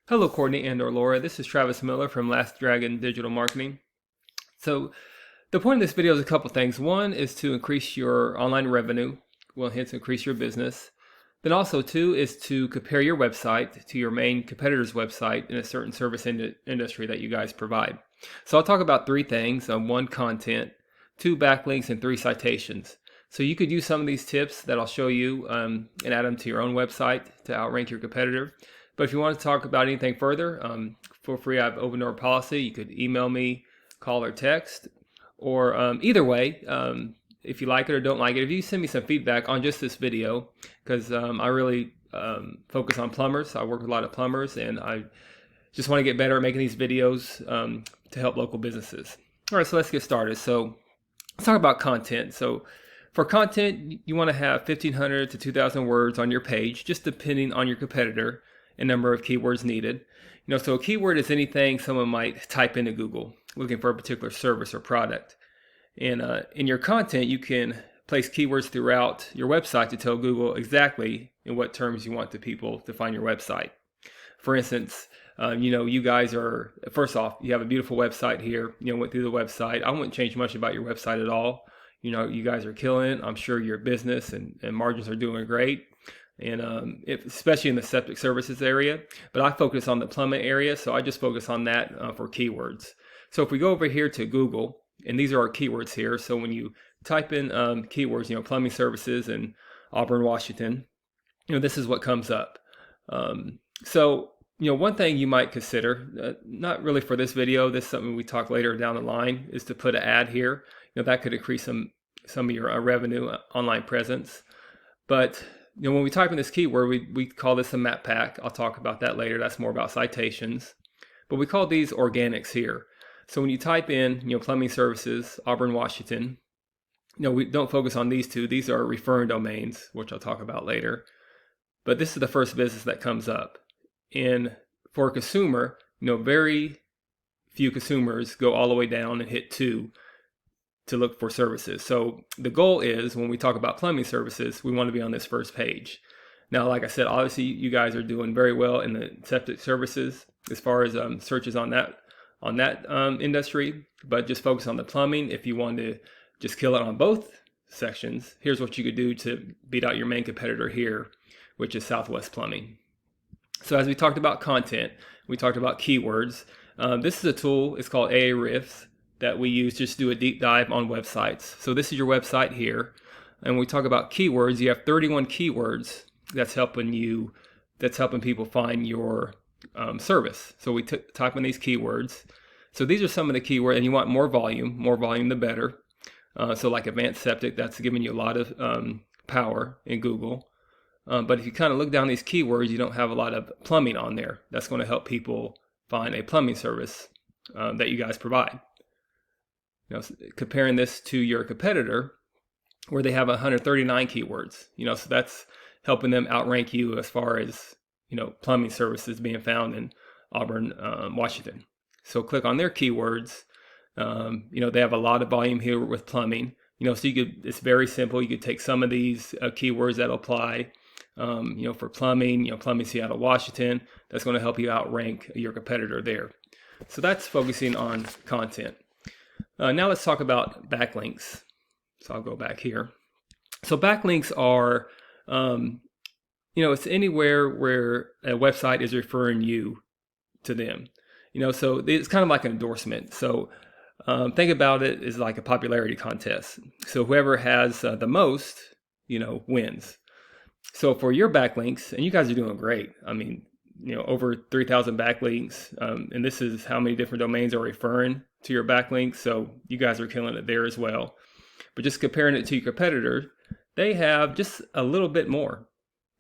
Hello, Courtney and or Laura. This is Travis Miller from Last Dragon Digital Marketing. So the point of this video is a couple things. One is to increase your online revenue, well, hence increase your business. Then also two is to compare your website to your main competitor's website in a certain service industry that you guys provide. So I'll talk about three things: one, content; two, backlinks; and three, citations. So you could use some of these tips that I'll show you and add them to your own website to outrank your competitor. But if you want to talk about anything further, feel free. I have open door policy. You could email me, call, or text. Or either way, if you like it or don't like it, if you send me some feedback on just this video, because I really focus on plumbers. I work with a lot of plumbers, and I just want to get better at making these videos to help local businesses. All right, so let's get started. So let's talk about content. So for content, you want to have 1,500 to 2,000 words on your page, just depending on your competitor and number of keywords needed. So a keyword is anything someone might type into Google looking for a particular service or product. And in your content, you can place keywords throughout your website to tell Google exactly in what terms you want the people to find your website. For instance, you guys are, first off, you have a beautiful website here. Went through the website. I wouldn't change much about your website at all. You guys are killing it. I'm sure your business and margins are doing great. And especially in the septic services area, but I focus on the plumbing area, so I just focus on that for keywords. So if we go over here to Google, and these are our keywords here, so when you type in keywords, plumbing services in Auburn, Washington, this is what comes up. So one thing you might consider, not really for this video, this is something we talk later down the line, is to put an ad here. That could increase some of your revenue, online presence. But when we type in this keyword, we call this a map pack. I'll talk about that later. That's more about citations. But we call these organics here. So when you type in, plumbing services, Auburn, Washington, we don't focus on these two. These are referring domains, which I'll talk about later. But this is the first business that comes up. And for a consumer, very few consumers go all the way down and hit 2 to look for services. So the goal is, when we talk about plumbing services, we want to be on this first page. Now, like I said, obviously you guys are doing very well in the septic services as far as searches on that industry, but just focus on the plumbing. If you want to just kill it on both sections, here's what you could do to beat out your main competitor here, which is Southwest Plumbing. So as we talked about content, we talked about keywords. This is a tool, it's called Ahrefs, that we use just to do a deep dive on websites. So this is your website here, and when we talk about keywords, you have 31 keywords that's helping people find your service. So we type in these keywords. So these are some of the keywords, and you want more volume the better. So like advanced septic, that's giving you a lot of power in Google. But if you kind of look down these keywords, you don't have a lot of plumbing on there. That's going to help people find a plumbing service that you guys provide. Comparing this to your competitor, where they have 139 keywords, so that's helping them outrank you as far as, plumbing services being found in Auburn, Washington. So click on their keywords. They have a lot of volume here with plumbing, so it's very simple. You could take some of these keywords that apply, for plumbing, plumbing Seattle, Washington. That's going to help you outrank your competitor there. So that's focusing on content. Now let's talk about backlinks. So I'll go back here. So backlinks are, it's anywhere where a website is referring you to them. So it's kind of like an endorsement. So think about it as like a popularity contest. So whoever has the most, wins. So for your backlinks, and you guys are doing great. I mean, over 3,000 backlinks, and this is how many different domains are referring to your backlinks. So you guys are killing it there as well. But just comparing it to your competitor, they have just a little bit more,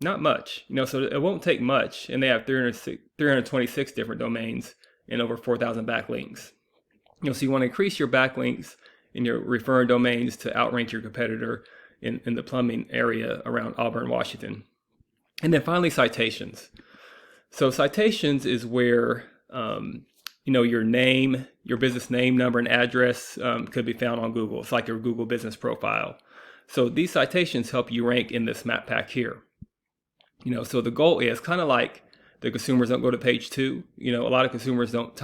not much. So it won't take much, and they have 326 different domains and over 4,000 backlinks. So you want to increase your backlinks in your referring domains to outrank your competitor in the plumbing area around Auburn, Washington. And then finally, citations. So citations is where your name, your business name, number, and address could be found on Google. It's like your Google business profile. So these citations help you rank in this map pack here. So the goal is kind of like the consumers don't go to page 2. A lot of consumers don't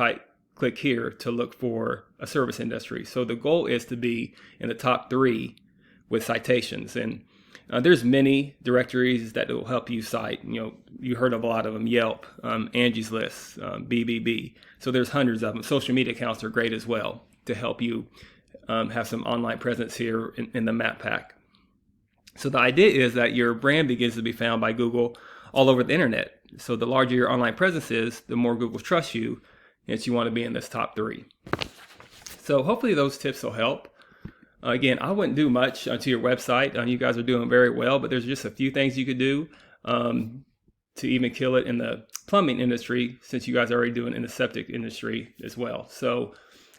click here to look for a service industry. So the goal is to be in the top 3 with citations. And there's many directories that will help you cite. You heard of a lot of them: Yelp, Angie's List, BBB. So there's hundreds of them. Social media accounts are great as well to help you have some online presence here in the map pack. So the idea is that your brand begins to be found by Google all over the internet. So the larger your online presence is, the more Google trusts you, and you want to be in this top 3. So hopefully those tips will help. Again, I wouldn't do much to your website. You guys are doing very well, but there's just a few things you could do to even kill it in the plumbing industry, since you guys are already doing it in the septic industry as well. So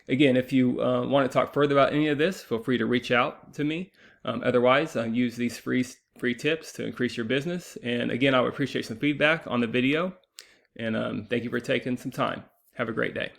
again, if you want to talk further about any of this, feel free to reach out to me. Otherwise, use these free tips to increase your business. And again, I would appreciate some feedback on the video. And thank you for taking some time. Have a great day.